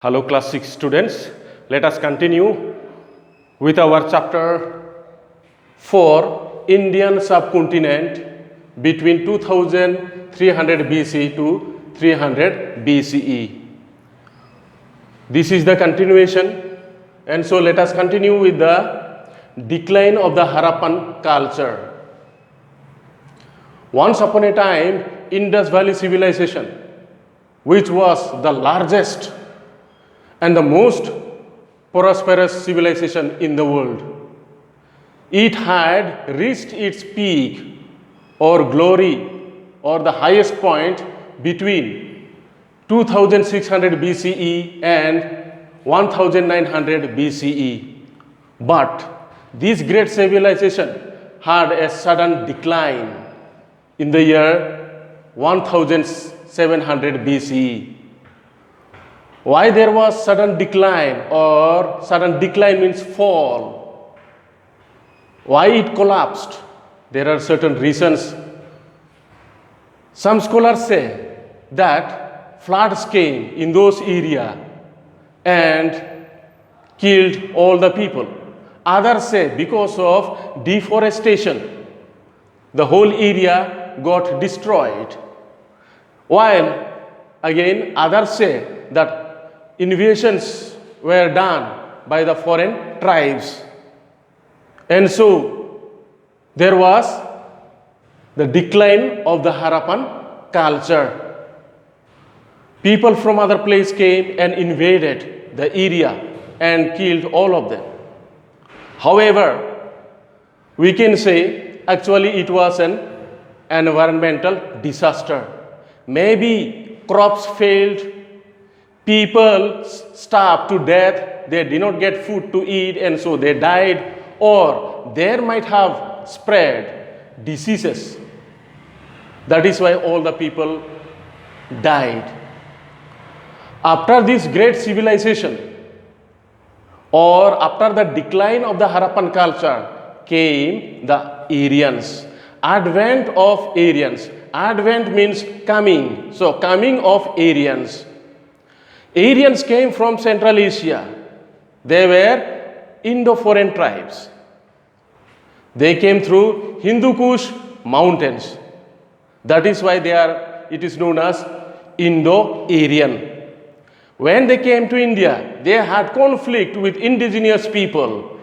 Hello class 6 students, let us continue with our chapter 4 Indian subcontinent between 2300 BC to 300 BCE. This is the continuation, and so let us continue with the decline of the Harappan culture. Once upon a time, Indus Valley civilization, which was the largest and the most prosperous civilization in the world. It had reached its peak or glory or the highest point between 2600 BCE and 1900 BCE. But this great civilization had a sudden decline in the year 1700 BCE. Why there was sudden decline, or sudden decline means fall? Why it collapsed? There are certain reasons. Some scholars say that floods came in those areas and killed all the people. Others say because of deforestation, the whole area got destroyed. While again others say that invasions were done by the foreign tribes, and so there was the decline of the Harappan culture. People from other places came and invaded the area and killed all of them. However, we can say actually it was an environmental disaster. Maybe crops failed, people starved to death, they did not get food to eat and so they died, or there might have spread diseases. That is why all the people died. After this great civilization, or after the decline of the Harappan culture, came the Aryans. Advent of Aryans. Advent means coming. So coming of Aryans. Aryans came from Central Asia. They were Indo-foreign tribes. They came through Hindu Kush mountains. That is why it is known as Indo-Aryan. When they came to India, they had conflict with indigenous people.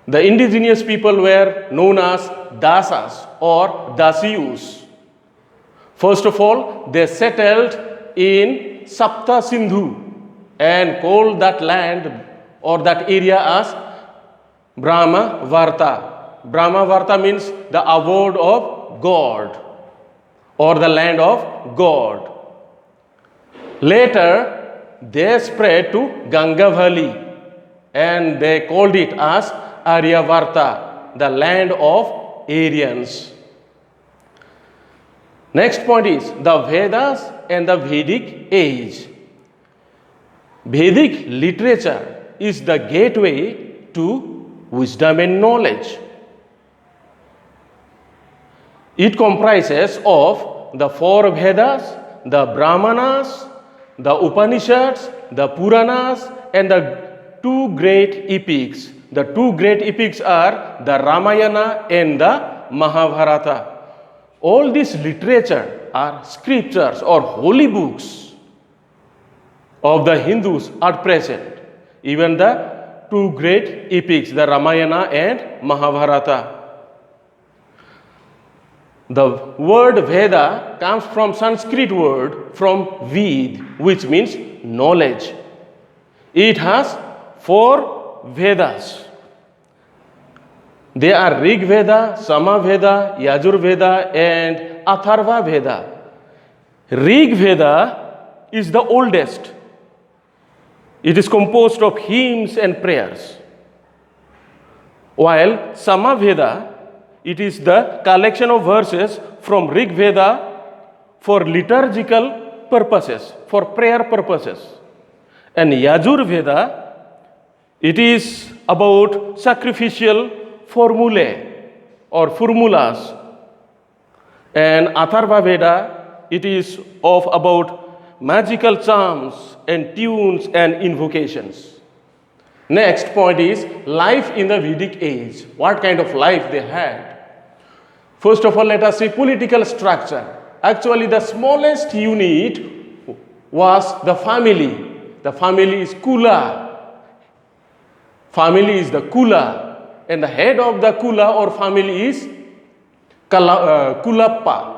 The indigenous people were known as Dasas or Dasiyus. First of all, they settled in Sapta Sindhu and called that land or that area as Brahmavarta. Brahmavarta means the abode of God or the land of God. Later, they spread to Ganga Valley and they called it as Aryavarta, the land of Aryans. Next point is the Vedas and the Vedic age. Vedic literature is the gateway to wisdom and knowledge. It comprises of the 4 Vedas, the Brahmanas, the Upanishads, the Puranas, and the 2 great epics. The 2 great epics are the Ramayana and the Mahabharata. All this literature are scriptures or holy books of the Hindus at present. Even the 2 great epics, the Ramayana and Mahabharata. The word Veda comes from Sanskrit word from Ved, which means knowledge. It has 4 Vedas. They are Rig Veda, Sama Veda, Yajur Veda and Atharva Veda. Rig Veda is the oldest. It is composed of hymns and prayers. While Sama Veda, it is the collection of verses from Rig Veda for liturgical purposes, for prayer purposes. And Yajur Veda, it is about sacrificial formulae or formulas. And Atharva Veda, it is of about magical charms and tunes and invocations. Next point is life in the Vedic age. What kind of life they had? First of all, let us see political structure. Actually, the smallest unit was the family. The family is Kula. Family is the Kula, and the head of the Kula or family is Kulappa.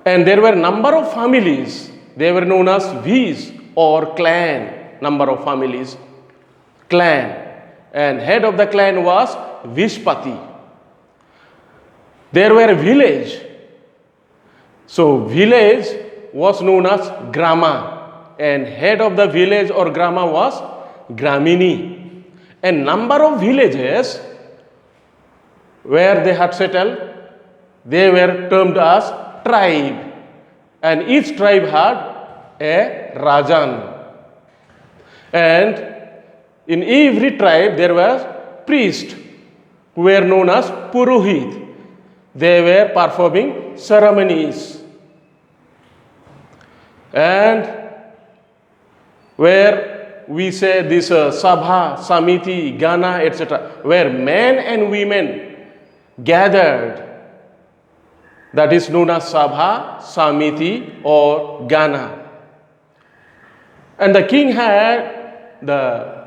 And there were number of families. They were known as V's or clan. Number of families, clan, and head of the clan was Vishpati. There were village. So village was known as Grama, and head of the village or Grama was Gramini. And number of villages where they had settled, they were termed as tribe, and each tribe had a Rajan. And in every tribe there was priests who were known as Purohit. They were performing ceremonies. And where we say this Sabha, Samiti, Gana, etc., where men and women gathered, that is known as Sabha, Samiti or Gana. And the king had the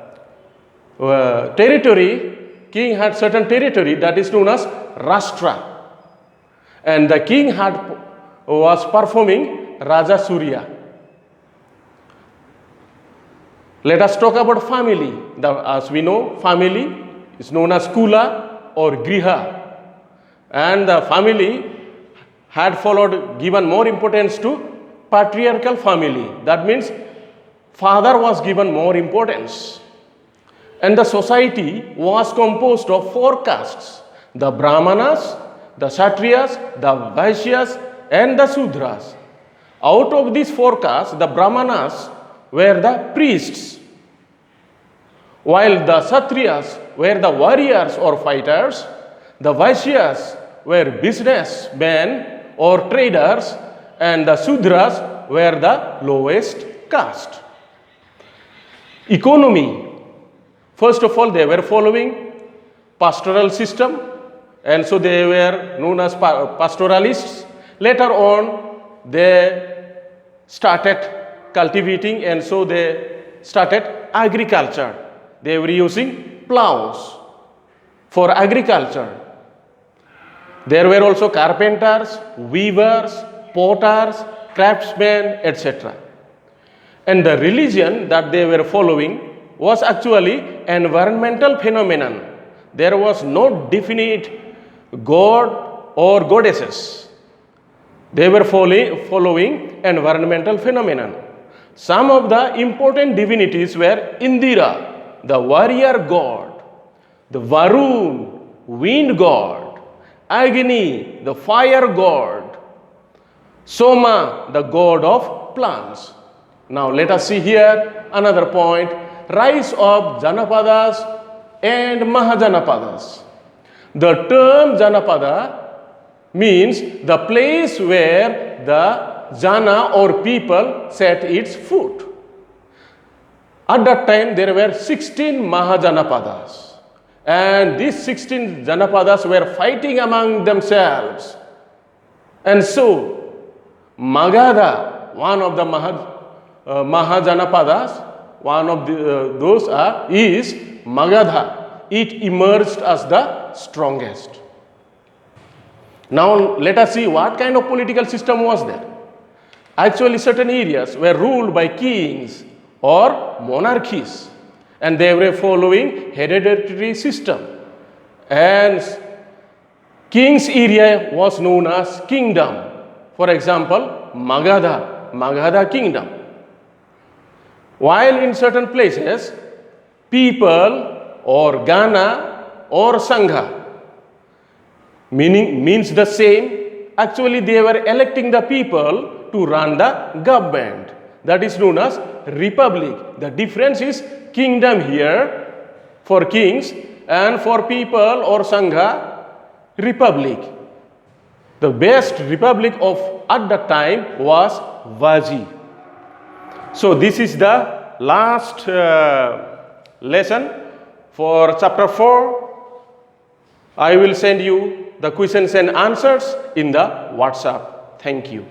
king had certain territory that is known as Rashtra. And the king was performing Raja Surya. Let us talk about family. As we know, family is known as Kula or Griha. And the family had given more importance to patriarchal family. That means father was given more importance. And the society was composed of 4 castes: the Brahmanas, the Kshatriyas, the Vaishyas, and the Sudras. Out of these 4 castes, the Brahmanas were the priests, while the Kshatriyas were the warriors or fighters, the Vaishyas were businessmen or traders, and the Sudras were the lowest caste. Economy. First of all, they were following pastoral system, and so they were known as pastoralists. Later on, they started cultivating, and so they started agriculture. They were using plows for agriculture. There were also carpenters, weavers, potters, craftsmen, etc. And the religion that they were following was actually environmental phenomenon. There was no definite god or goddesses. They were following environmental phenomenon. Some of the important divinities were Indira, the warrior god, the Varun, wind god, Agni, the fire god, Soma, the god of plants. Now let us see here another point: rise of Janapadas and Mahajanapadas. The term Janapada means the place where the Jana or people set its foot. At that time there were 16 Mahajanapadas, and these 16 Janapadas were fighting among themselves. And so Magadha, one of the Mahajanapadas, one of those is Magadha. It emerged as the strongest. Now let us see what kind of political system was there. Actually, certain areas were ruled by kings or monarchies, and they were following hereditary system. And king's area was known as kingdom. For example, Magadha kingdom. While in certain places, people or Gana or Sangha means the same. Actually, they were electing the people to run the government. That is known as republic. The difference is kingdom here for kings, and for people or Sangha, republic. The best republic of at that time was Vaji. So this is the last lesson for chapter 4. I will send you the questions and answers in the WhatsApp. Thank you.